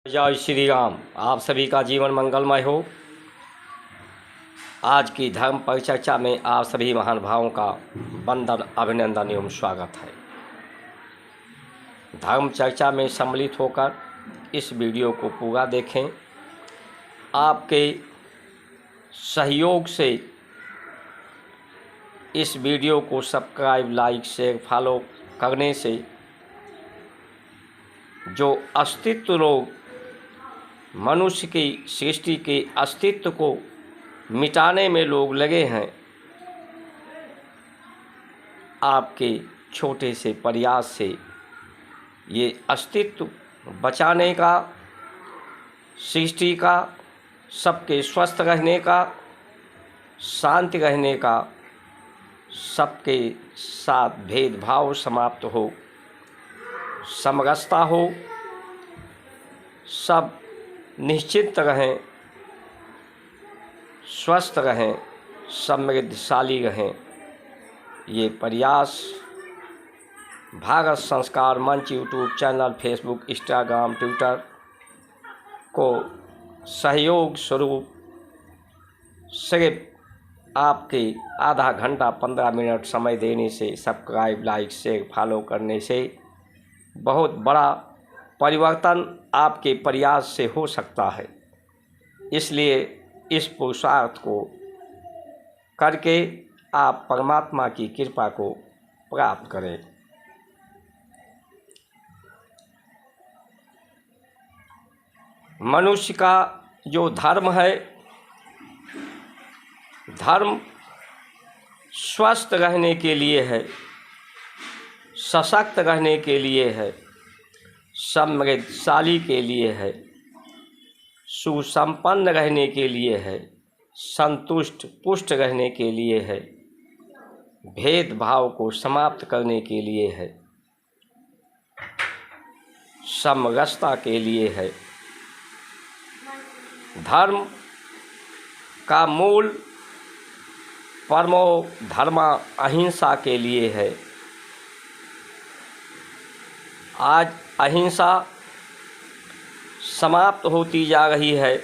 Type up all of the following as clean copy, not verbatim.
जय श्री राम। आप सभी का जीवन मंगलमय हो। आज की धर्म परिचर्चा में आप सभी महानुभावों का वंदन, अभिनंदन एवं स्वागत है। धर्म चर्चा में सम्मिलित होकर इस वीडियो को पूरा देखें। आपके सहयोग से इस वीडियो को सब्सक्राइब, लाइक, शेयर, फॉलो करने से जो अस्तित्व लोग मनुष्य की सृष्टि के अस्तित्व को मिटाने में लोग लगे हैं, आपके छोटे से प्रयास से ये अस्तित्व बचाने का, सृष्टि का, सबके स्वस्थ रहने का, शांति रहने का, सबके साथ भेदभाव समाप्त हो, समरसता हो, सब निश्चिंत रहें, स्वस्थ रहें, समृद्धशाली रहें। ये प्रयास भारत संस्कार मंच YouTube channel, Facebook, Instagram, Twitter को सहयोग स्वरूप सिर्फ आपके आधा घंटा 15 मिनट समय देने से, सब्सक्राइब, लाइक, शेयर, फॉलो करने से बहुत बड़ा परिवर्तन आपके प्रयास से हो सकता है। इसलिए इस पुरुषार्थ को करके आप परमात्मा की कृपा को प्राप्त करें। मनुष्य का जो धर्म है, धर्म स्वस्थ रहने के लिए है, सशक्त रहने के लिए है, समृद्धशाली के लिए है, सुसंपन्न रहने के लिए है, संतुष्ट पुष्ट रहने के लिए है, भेदभाव को समाप्त करने के लिए है, समरसता के लिए है। धर्म का मूल परमो धर्मा अहिंसा के लिए है। आज अहिंसा समाप्त होती जा रही है,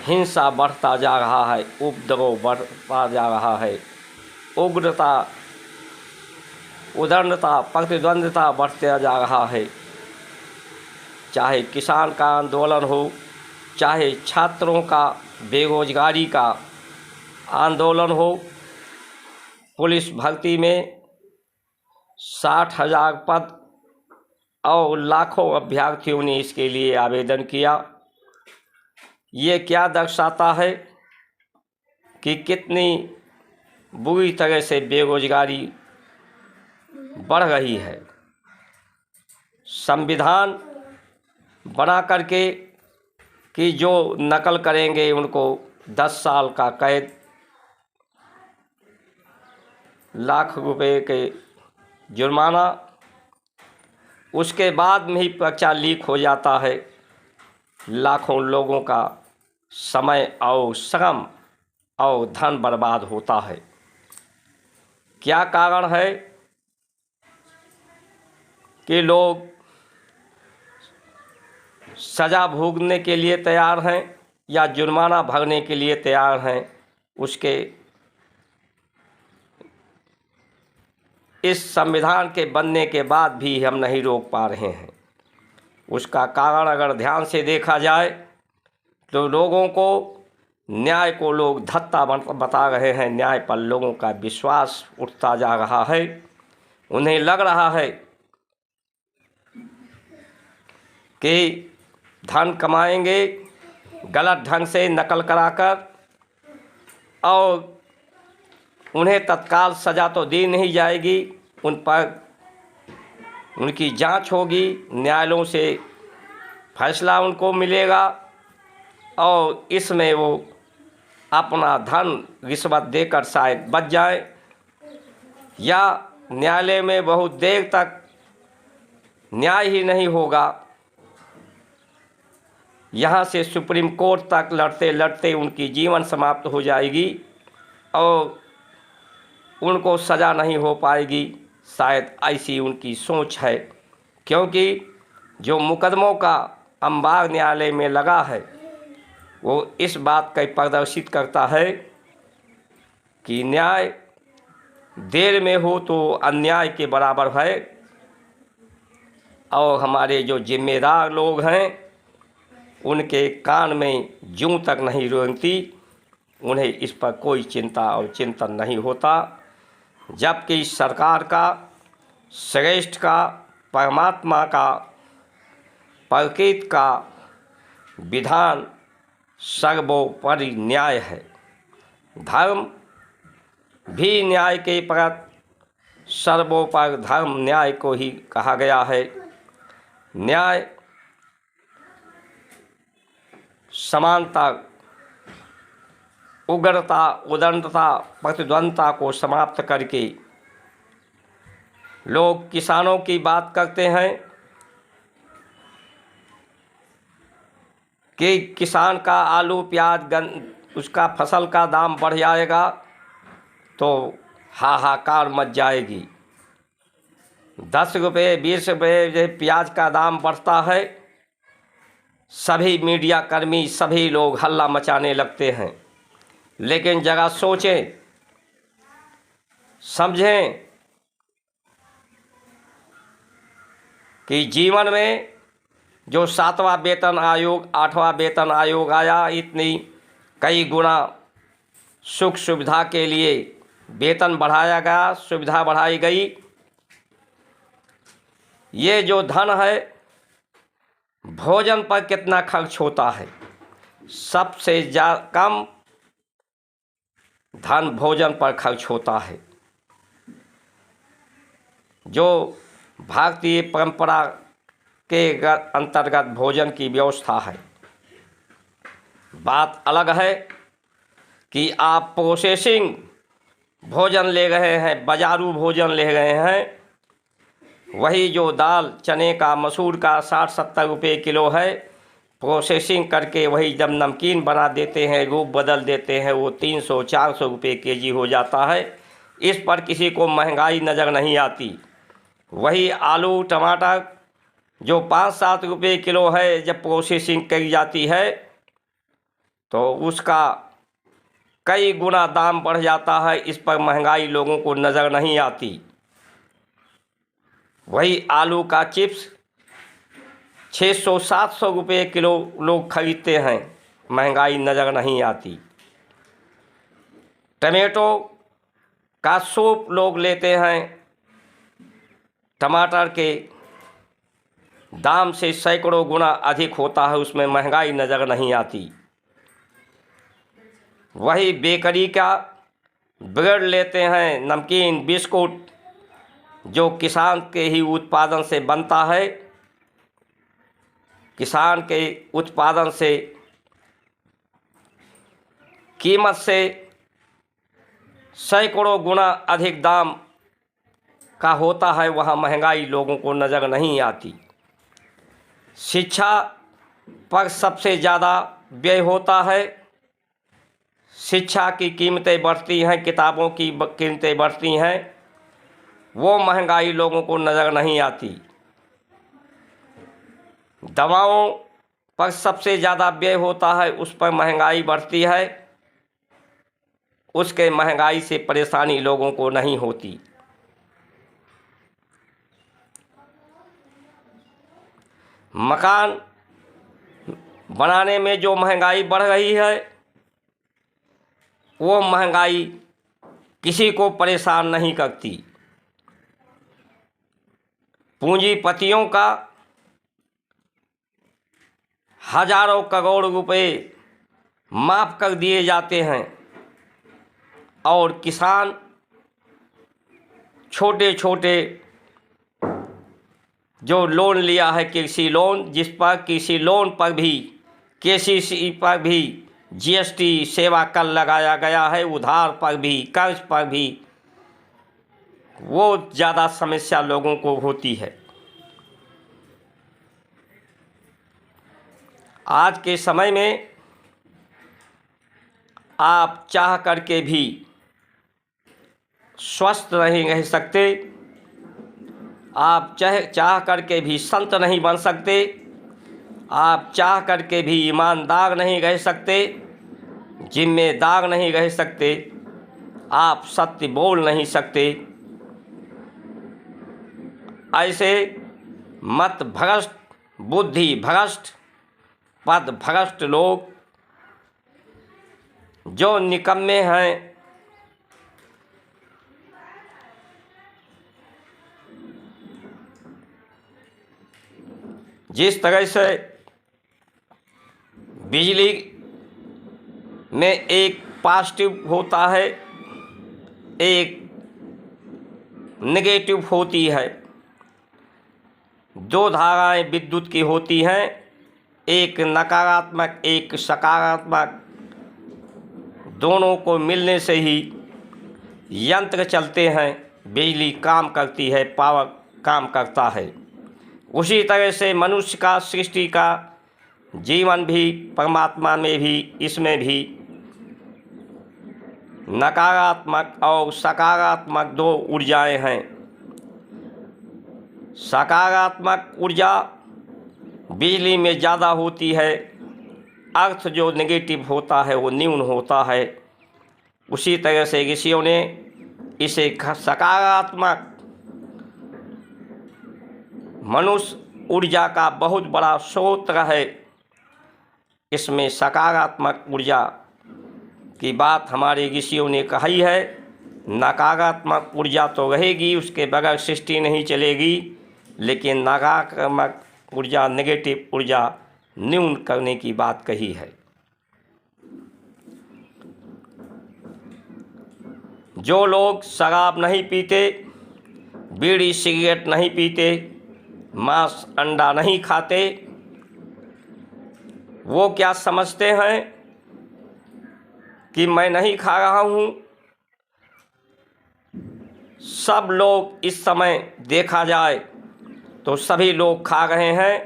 हिंसा बढ़ता जा रहा है, उपद्रव बढ़ता जा रहा है, उग्रता, उदंडता, प्रतिद्वंद्विता बढ़ता जा रहा है। चाहे किसान का आंदोलन हो, चाहे छात्रों का बेरोजगारी का आंदोलन हो, पुलिस भर्ती में 60,000 पद और लाखों अभ्यर्थियों ने इसके लिए आवेदन किया। ये क्या दर्शाता है कि कितनी बुरी तरह से बेरोजगारी बढ़ रही है। संविधान बना करके कि जो नकल करेंगे उनको 10 साल का कैद, लाख रुपए के जुर्माना, उसके बाद में ही पर्चा लीक हो जाता है। लाखों लोगों का समय और श्रम और धन बर्बाद होता है। क्या कारण है कि लोग सज़ा भोगने के लिए तैयार हैं या जुर्माना भरने के लिए तैयार हैं? उसके इस संविधान के बनने के बाद भी हम नहीं रोक पा रहे हैं। उसका कारण अगर ध्यान से देखा जाए तो लोगों को, न्याय को लोग धत्ता बता रहे हैं। न्याय पर लोगों का विश्वास उठता जा रहा है। उन्हें लग रहा है कि धन कमाएंगे गलत ढंग से नकल कराकर और उन्हें तत्काल सज़ा तो दी नहीं जाएगी, उन पर उनकी जांच होगी, न्यायालयों से फैसला उनको मिलेगा और इसमें वो अपना धन रिश्वत देकर शायद बच जाए, या न्यायालय में बहुत देर तक न्याय ही नहीं होगा। यहाँ से सुप्रीम कोर्ट तक लड़ते लड़ते उनकी जीवन समाप्त हो जाएगी और उनको सज़ा नहीं हो पाएगी। शायद ऐसी उनकी सोच है, क्योंकि जो मुकदमों का अंबार न्यायालय में लगा है वो इस बात का प्रदर्शित करता है कि न्याय देर में हो तो अन्याय के बराबर है। और हमारे जो जिम्मेदार लोग हैं उनके कान में जूं तक नहीं रेंगती, उन्हें इस पर कोई चिंता और चिंतन नहीं होता। जबकि सरकार का, श्रेष्ठ का, परमात्मा का, प्रकृति का विधान सर्वोपरि न्याय है। धर्म भी न्याय के प्रति सर्वोपरि धर्म न्याय को ही कहा गया है। न्याय समानता, उग्रता, उदंडता, प्रतिद्वंदता को समाप्त करके लोग किसानों की बात करते हैं कि किसान का आलू प्याज उसका फसल का दाम बढ़ जाएगा तो हाहाकार मच जाएगी। 10 रुपये 20 रुपये जो प्याज का दाम बढ़ता है, सभी मीडिया कर्मी, सभी लोग हल्ला मचाने लगते हैं। लेकिन जरा सोचें, समझें कि जीवन में जो 7वां वेतन आयोग, 8वां वेतन आयोग आया, इतनी कई गुना सुख सुविधा के लिए वेतन बढ़ाया गया, सुविधा बढ़ाई गई। ये जो धन है भोजन पर कितना खर्च होता है? सबसे कम धन भोजन पर खर्च होता है। जो भारतीय परंपरा के अंतर्गत भोजन की व्यवस्था है। बात अलग है कि आप प्रोसेसिंग भोजन ले रहे हैं, बाजारू भोजन ले रहे हैं। वही जो दाल, चने का, मसूर का 60-70 रुपये किलो है, प्रोसेसिंग करके वही जब नमकीन बना देते हैं, रूप बदल देते हैं, वो 300-400 रुपये केजी हो जाता है। इस पर किसी को महंगाई नज़र नहीं आती। वही आलू टमाटर जो 5-7 रुपये किलो है, जब प्रोसेसिंग करी जाती है तो उसका कई गुना दाम बढ़ जाता है। इस पर महंगाई लोगों को नज़र नहीं आती। वही आलू का चिप्स 600-700 रुपये किलो लोग खरीदते हैं, महंगाई नज़र नहीं आती। टमेटो का सूप लोग लेते हैं, टमाटर के दाम से सैकड़ों गुना अधिक होता है, उसमें महंगाई नज़र नहीं आती। वही बेकरी का ब्रेड लेते हैं, नमकीन, बिस्कुट जो किसान के ही उत्पादन से बनता है, किसान के उत्पादन से कीमत से सैकड़ों गुना अधिक दाम का होता है, वहाँ महंगाई लोगों को नज़र नहीं आती। शिक्षा पर सबसे ज़्यादा व्यय होता है। शिक्षा की कीमतें बढ़ती हैं, किताबों की कीमतें बढ़ती हैं, वो महंगाई लोगों को नज़र नहीं आती। दवाओं पर सबसे ज़्यादा व्यय होता है, उस पर महंगाई बढ़ती है, उसके महंगाई से परेशानी लोगों को नहीं होती। मकान बनाने में जो महंगाई बढ़ रही है, वो महंगाई किसी को परेशान नहीं करती। पूंजीपतियों का हजारों करोड़ रुपए माफ़ कर दिए जाते हैं और किसान छोटे छोटे जो लोन लिया है, कृषि लोन, जिस पर कृषि लोन पर भी, केसीसी पर भी जीएसटी सेवा कर लगाया गया है, उधार पर भी, कर्ज पर भी, वो ज़्यादा समस्या लोगों को होती है। आज के समय में आप चाह करके भी स्वस्थ नहीं रह सकते। आप चाह करके भी संत नहीं बन सकते, आप चाह करके भी ईमानदार नहीं रह सकते, जिम्मेदार नहीं रह सकते, आप सत्य बोल नहीं सकते। ऐसे मत भ्रष्ट, बुद्धि भ्रष्ट, पद भ्रष्ट लोग जो निकम्मे हैं, जिस तरह से बिजली में एक पॉजिटिव होता है, एक नेगेटिव होती है, दो धाराएं विद्युत की होती हैं, एक नकारात्मक एक सकारात्मक, दोनों को मिलने से ही यंत्र चलते हैं, बिजली काम करती है, पावर काम करता है। उसी तरह से मनुष्य का, सृष्टि का जीवन भी, परमात्मा में भी, इसमें भी नकारात्मक और सकारात्मक दो ऊर्जाएं हैं। सकारात्मक ऊर्जा बिजली में ज़्यादा होती है, अर्थ जो नेगेटिव होता है वो न्यून होता है। उसी तरह से ऋषियों ने इसे सकारात्मक मनुष्य ऊर्जा का बहुत बड़ा स्रोत है। इसमें सकारात्मक ऊर्जा की बात हमारे ऋषियों ने कही है। नकारात्मक ऊर्जा तो रहेगी, उसके बगैर सृष्टि नहीं चलेगी, लेकिन नकारात्मक ऊर्जा, नेगेटिव ऊर्जा न्यून करने की बात कही है। जो लोग शराब नहीं पीते, बीड़ी सिगरेट नहीं पीते, मांस अंडा नहीं खाते, वो क्या समझते हैं कि मैं नहीं खा रहा हूँ। सब लोग इस समय देखा जाए तो सभी लोग खा रहे हैं,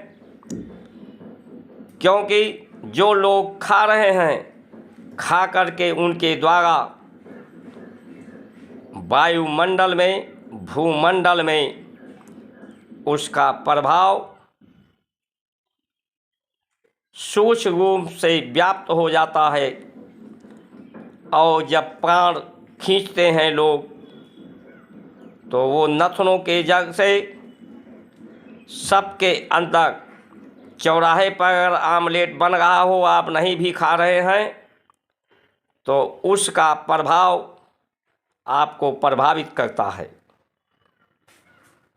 क्योंकि जो लोग खा रहे हैं, खा करके उनके द्वारा वायुमंडल में, भूमंडल में उसका प्रभाव सूक्ष्म रूप से व्याप्त हो जाता है। और जब प्राण खींचते हैं लोग, तो वो नथनों के जग से सबके अंदर, चौराहे पर अगर आमलेट बन रहा हो, आप नहीं भी खा रहे हैं, तो उसका प्रभाव आपको प्रभावित करता है।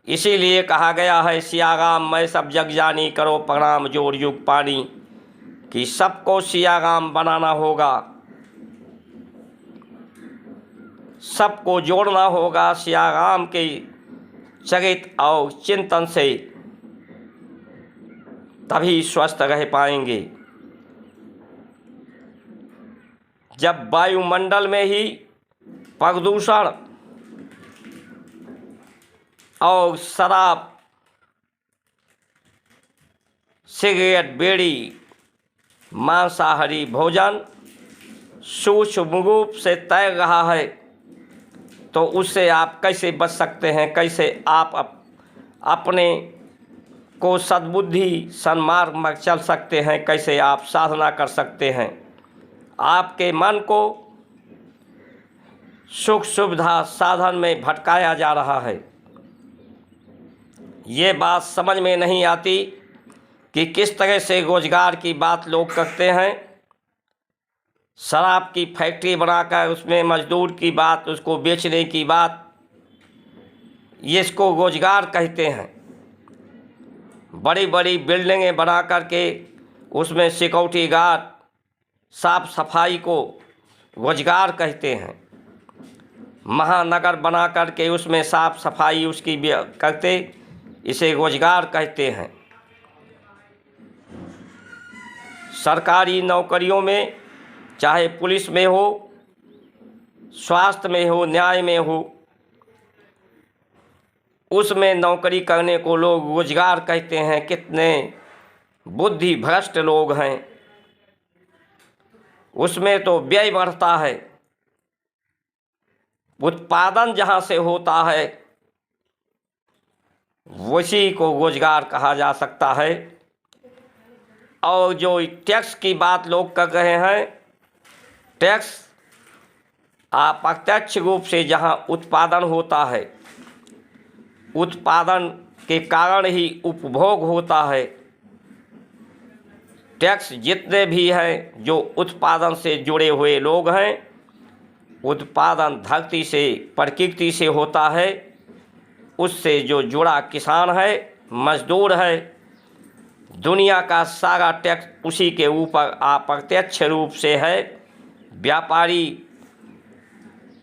इसीलिए कहा गया है, सिया राम मैं सब जग जानी, करो प्रणाम जोड़ युग पानी, कि सबको सिया राम बनाना होगा, सबको जोड़ना होगा सिया राम के चरित्र और चिंतन से, तभी स्वस्थ रह पाएंगे। जब वायुमंडल में ही प्रदूषण और शराब, सिगरेट, बीड़ी, मांसाहारी भोजन सूक्ष्म रूप से तैर रहा है, तो उससे आप कैसे बच सकते हैं? कैसे आप अपने को सद्बुद्धि सन्मार्ग में चल सकते हैं? कैसे आप साधना कर सकते हैं? आपके मन को सुख सुविधा साधन में भटकाया जा रहा है। ये बात समझ में नहीं आती कि किस तरह से रोजगार की बात लोग करते हैं। शराब की फैक्ट्री बनाकर उसमें मजदूर की बात, उसको बेचने की बात, ये इसको रोजगार कहते हैं। बड़ी बड़ी बिल्डिंगें बना करके उसमें सिक्योरिटी गार्ड, साफ सफाई को रोजगार कहते हैं। महानगर बना करके उसमें साफ सफाई उसकी करते, इसे रोजगार कहते हैं। सरकारी नौकरियों में, चाहे पुलिस में हो, स्वास्थ्य में हो, न्याय में हो, उसमें नौकरी करने को लोग रोजगार कहते हैं। कितने बुद्धि भ्रष्ट लोग हैं। उसमें तो व्यय बढ़ता है। उत्पादन जहाँ से होता है उसी को रोजगार कहा जा सकता है। और जो टैक्स की बात लोग कर रहे हैं, टैक्स अप्रत्यक्ष रूप से जहाँ उत्पादन होता है, उत्पादन के कारण ही उपभोग होता है। टैक्स जितने भी हैं जो उत्पादन से जुड़े हुए लोग हैं, उत्पादन धरती से प्रकृति से होता है, उससे जो जुड़ा किसान है, मजदूर है, दुनिया का सारा टैक्स उसी के ऊपर अप्रत्यक्ष रूप से है। व्यापारी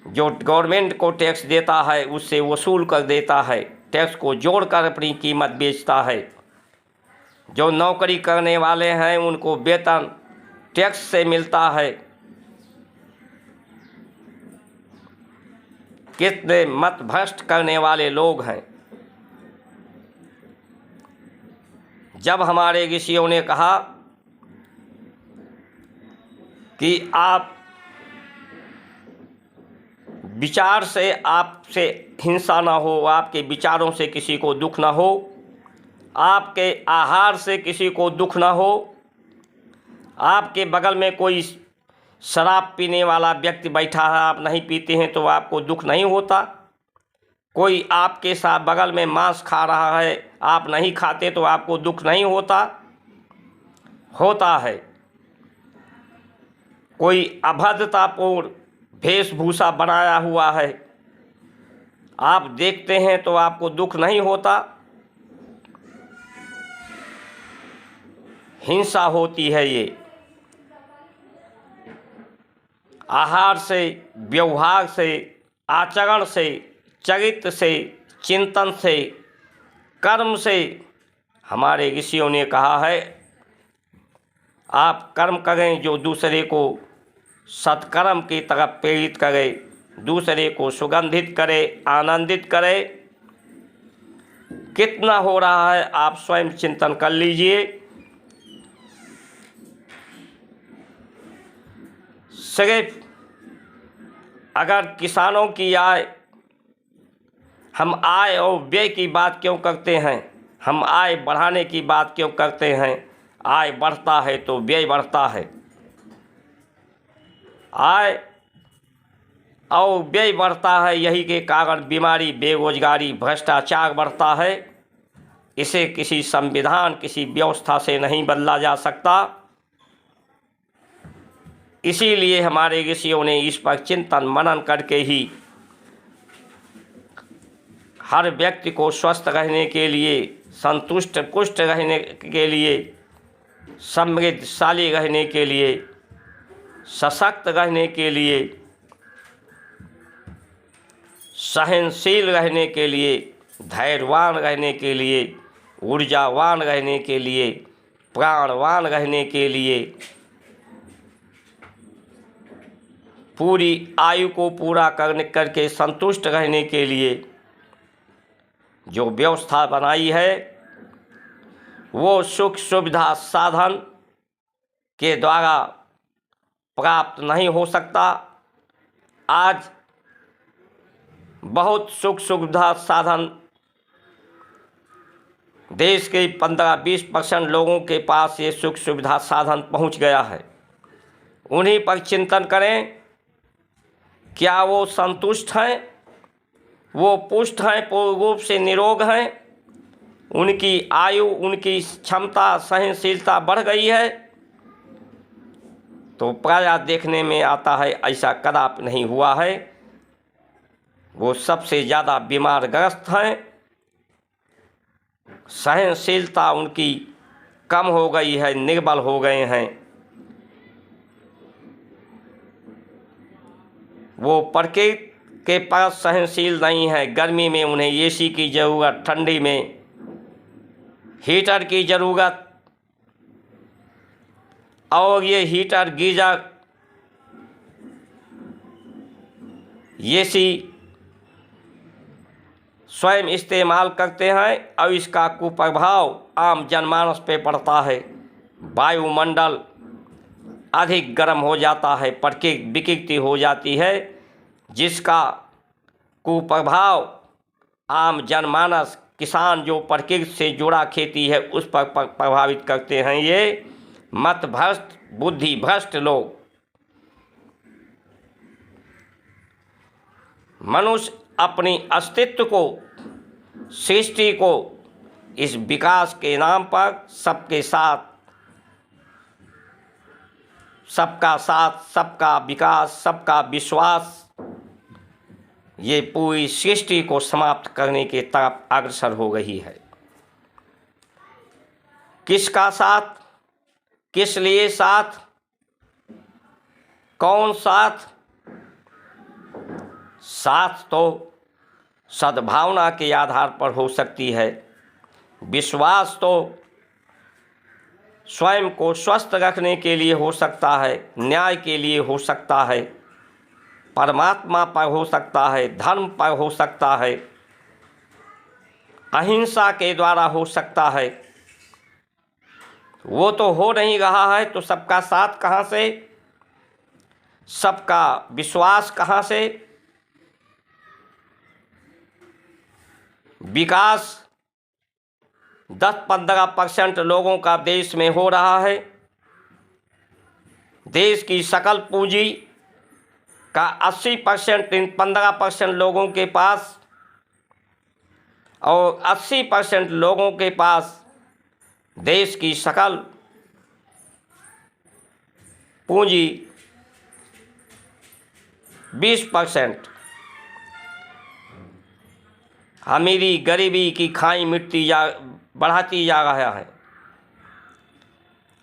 जो गवर्नमेंट को टैक्स देता है उससे वसूल कर देता है, टैक्स को जोड़कर अपनी कीमत बेचता है। जो नौकरी करने वाले हैं उनको वेतन टैक्स से मिलता है। कितने मत भ्रष्ट करने वाले लोग हैं। जब हमारे ऋषियों ने कहा कि आप विचार से आपसे हिंसा ना हो, आपके विचारों से किसी को दुख ना हो, आपके आहार से किसी को दुख ना हो, आपके बगल में कोई शराब पीने वाला व्यक्ति बैठा है, आप नहीं पीते हैं तो आपको दुख नहीं होता। कोई आपके साथ बगल में मांस खा रहा है, आप नहीं खाते तो आपको दुख नहीं होता। होता है। कोई अभद्रतापूर्ण वेशभूषा बनाया हुआ है, आप देखते हैं तो आपको दुख नहीं होता। हिंसा होती है। ये आहार से, व्यवहार से, आचरण से, चरित्र से, चिंतन से, कर्म से हमारे ऋषियों ने कहा है आप कर्म करें जो दूसरे को सत्कर्म की तरफ प्रेरित करे, दूसरे को सुगंधित करे, आनंदित करे। कितना हो रहा है आप स्वयं चिंतन कर लीजिए। सिर्फ अगर किसानों की आय, हम आय और व्यय की बात क्यों करते हैं, हम आय बढ़ाने की बात क्यों करते हैं? आय बढ़ता है तो व्यय बढ़ता है। आय और व्यय बढ़ता है, यही के कारण बीमारी, बेरोजगारी, भ्रष्टाचार बढ़ता है। इसे किसी संविधान, किसी व्यवस्था से नहीं बदला जा सकता। इसीलिए हमारे ऋषियों ने इस पर चिंतन मनन करके ही हर व्यक्ति को स्वस्थ रहने के लिए, संतुष्ट पुष्ट रहने के लिए, समृद्धशाली रहने के लिए, सशक्त रहने के लिए, सहनशील रहने के लिए, धैर्यवान रहने के लिए, ऊर्जावान रहने के लिए, प्राणवान रहने के लिए, पूरी आयु को पूरा करके संतुष्ट रहने के लिए जो व्यवस्था बनाई है वो सुख सुविधा साधन के द्वारा प्राप्त नहीं हो सकता। आज बहुत सुख सुविधा साधन देश के 15-20% लोगों के पास ये सुख सुविधा साधन पहुंच गया है। उन्हीं पर चिंतन करें, क्या वो संतुष्ट हैं, वो पुष्ट हैं, पूर्ण रूप से निरोग हैं, उनकी आयु, उनकी क्षमता, सहनशीलता बढ़ गई है? तो प्रायः देखने में आता है ऐसा कदापि नहीं हुआ है। वो सबसे ज़्यादा बीमार ग्रस्त हैं, सहनशीलता उनकी कम हो गई है, निर्बल हो गए हैं। वो प्रकृति के पास सहनशील नहीं है। गर्मी में उन्हें एसी की ज़रूरत, ठंडी में हीटर की ज़रूरत, और ये हीटर, गीजर, एसी स्वयं इस्तेमाल करते हैं और इसका कुप्रभाव आम जनमानस पे पड़ता है। वायुमंडल अधिक गर्म हो जाता है, विकृति हो जाती है, जिसका कुप्रभाव आम जनमानस, किसान जो प्रकृति से जुड़ा खेती है उस पर प्रभावित करते हैं ये मत भ्रष्ट बुद्धि भ्रष्ट लोग। मनुष्य अपनी अस्तित्व को, सृष्टि को इस विकास के नाम पर सबके साथ, सबका साथ, सबका विकास, सबका विश्वास, ये पूरी सृष्टि को समाप्त करने की तरफ अग्रसर हो रही है। किसका साथ, किस लिए साथ, कौन साथ? साथ तो सद्भावना के आधार पर हो सकती है, विश्वास तो स्वयं को स्वस्थ रखने के लिए हो सकता है, न्याय के लिए हो सकता है, परमात्मा पर हो सकता है, धर्म पर हो सकता है, अहिंसा के द्वारा हो सकता है। वो तो हो नहीं रहा है तो सबका साथ कहाँ से, सबका विश्वास कहाँ से? विकास 10-15% लोगों का देश में हो रहा है। देश की सकल पूंजी का 80% इन 15% लोगों के पास और 80% लोगों के पास देश की सकल पूंजी 20%। अमीरी गरीबी की खाई मिटती बढ़ाती जा रहा है।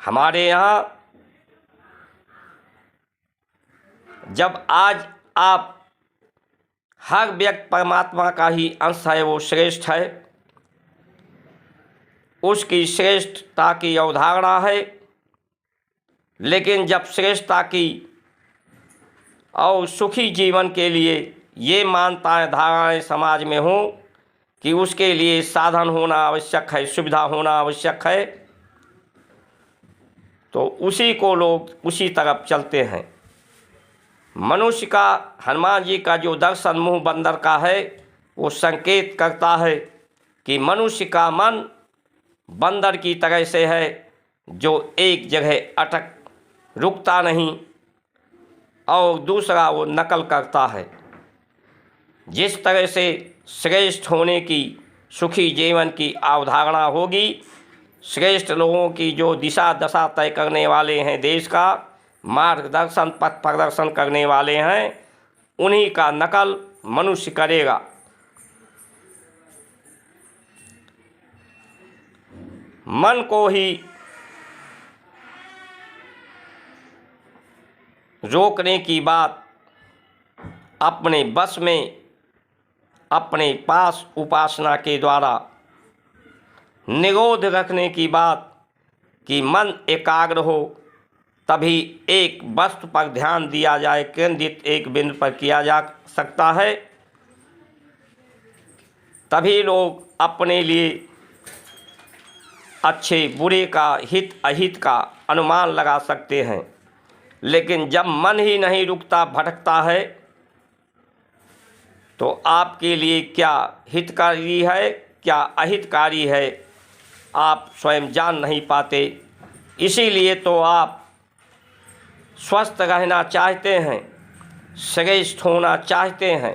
हमारे यहाँ जब आज आप हर व्यक्ति परमात्मा का ही अंश है, वो श्रेष्ठ है, उसकी श्रेष्ठता की अवधारणा है। लेकिन जब श्रेष्ठता की और सुखी जीवन के लिए ये मान्यताएं धारणाएं समाज में हों कि उसके लिए साधन होना आवश्यक है, सुविधा होना आवश्यक है, तो उसी को लोग उसी तरफ चलते हैं। मनुष्य का, हनुमान जी का जो दर्शन मुँह बंदर का है, वो संकेत करता है कि मनुष्य का मन बंदर की तरह से है जो एक जगह अटक रुकता नहीं और दूसरा वो नकल करता है। जिस तरह से श्रेष्ठ होने की, सुखी जीवन की अवधारणा होगी, श्रेष्ठ लोगों की जो दिशा दशा तय करने वाले हैं, देश का मार्गदर्शन पथ प्रदर्शन करने वाले हैं, उन्हीं का नकल मनुष्य करेगा। मन को ही रोकने की बात, अपने बस में, अपने पास उपासना के द्वारा निरोध रखने की बात कि मन एकाग्र हो, तभी एक वस्तु पर ध्यान दिया जाए, केंद्रित एक बिंदु पर किया जा सकता है। तभी लोग अपने लिए अच्छे बुरे का, हित अहित का अनुमान लगा सकते हैं। लेकिन जब मन ही नहीं रुकता, भटकता है, तो आपके लिए क्या हितकारी है, क्या अहितकारी है, आप स्वयं जान नहीं पाते। इसीलिए तो आप स्वस्थ रहना चाहते हैं, श्रेष्ठ होना चाहते हैं,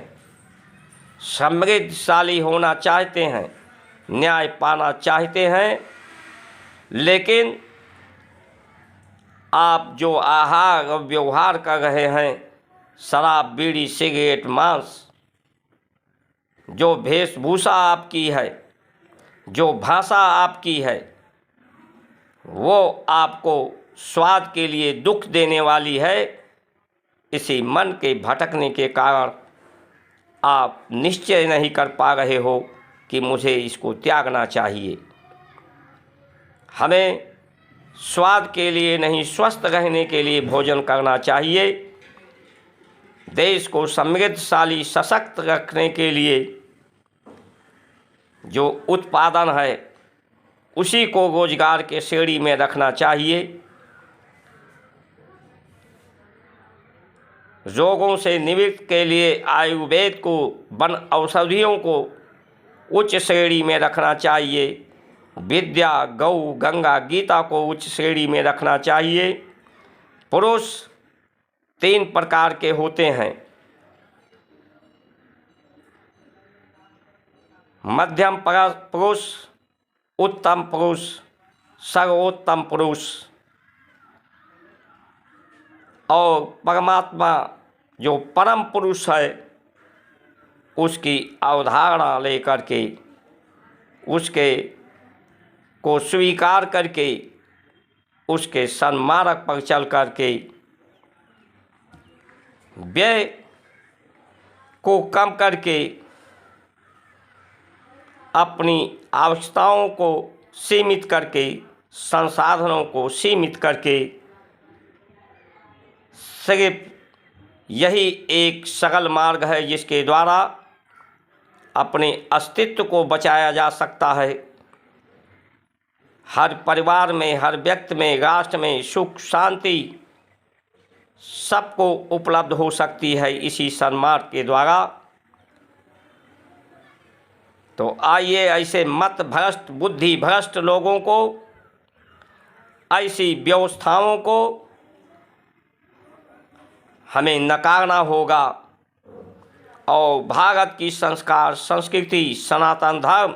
समृद्धशाली होना चाहते हैं, न्याय पाना चाहते हैं। लेकिन आप जो आहार और व्यवहार कर रहे हैं, शराब, बीड़ी, सिगरेट, मांस, जो वेशभूषा आपकी है, जो भाषा आपकी है, वो आपको स्वाद के लिए दुख देने वाली है। इसी मन के भटकने के कारण आप निश्चय नहीं कर पा रहे हो कि मुझे इसको त्यागना चाहिए। हमें स्वाद के लिए नहीं, स्वस्थ रहने के लिए भोजन करना चाहिए। देश को समृद्धशाली सशक्त रखने के लिए जो उत्पादन है, उसी को रोजगार के श्रेणी में रखना चाहिए। रोगों से निवृत्ति के लिए आयुर्वेद को, वन औषधियों को उच्च श्रेणी में रखना चाहिए। विद्या, गौ, गंगा, गीता को उच्च श्रेणी में रखना चाहिए। पुरुष 3 प्रकार के होते हैं, मध्यम पुरुष, उत्तम पुरुष, सर्वोत्तम पुरुष। और परमात्मा जो परम पुरुष है उसकी अवधारणा लेकर के उसके को स्वीकार करके उसके सन्मार्ग पर चल करके व्यय को कम करके अपनी आवश्यकताओं को सीमित करके, संसाधनों को सीमित करके, सिर्फ यही एक सरल मार्ग है जिसके द्वारा अपने अस्तित्व को बचाया जा सकता है। हर परिवार में, हर व्यक्ति में, राष्ट्र में सुख शांति सबको उपलब्ध हो सकती है इसी सन्मार्ग के द्वारा। तो आइए ऐसे मत भ्रष्ट, बुद्धि भ्रष्ट लोगों को, ऐसी व्यवस्थाओं को हमें नकारना होगा और भारत की संस्कार, संस्कृति, सनातन धर्म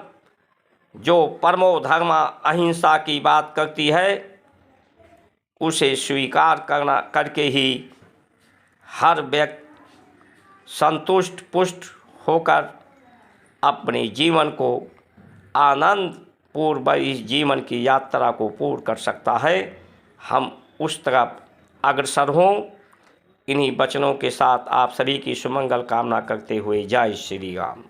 जो परमो धर्म अहिंसा की बात करती है उसे स्वीकार करके ही हर व्यक्ति संतुष्ट पुष्ट होकर अपने जीवन को आनंद पूर्व इस जीवन की यात्रा को पूर्ण कर सकता है। हम उस तरफ अग्रसर हों। इन्हीं वचनों के साथ आप सभी की सुमंगल कामना करते हुए जय श्री राम।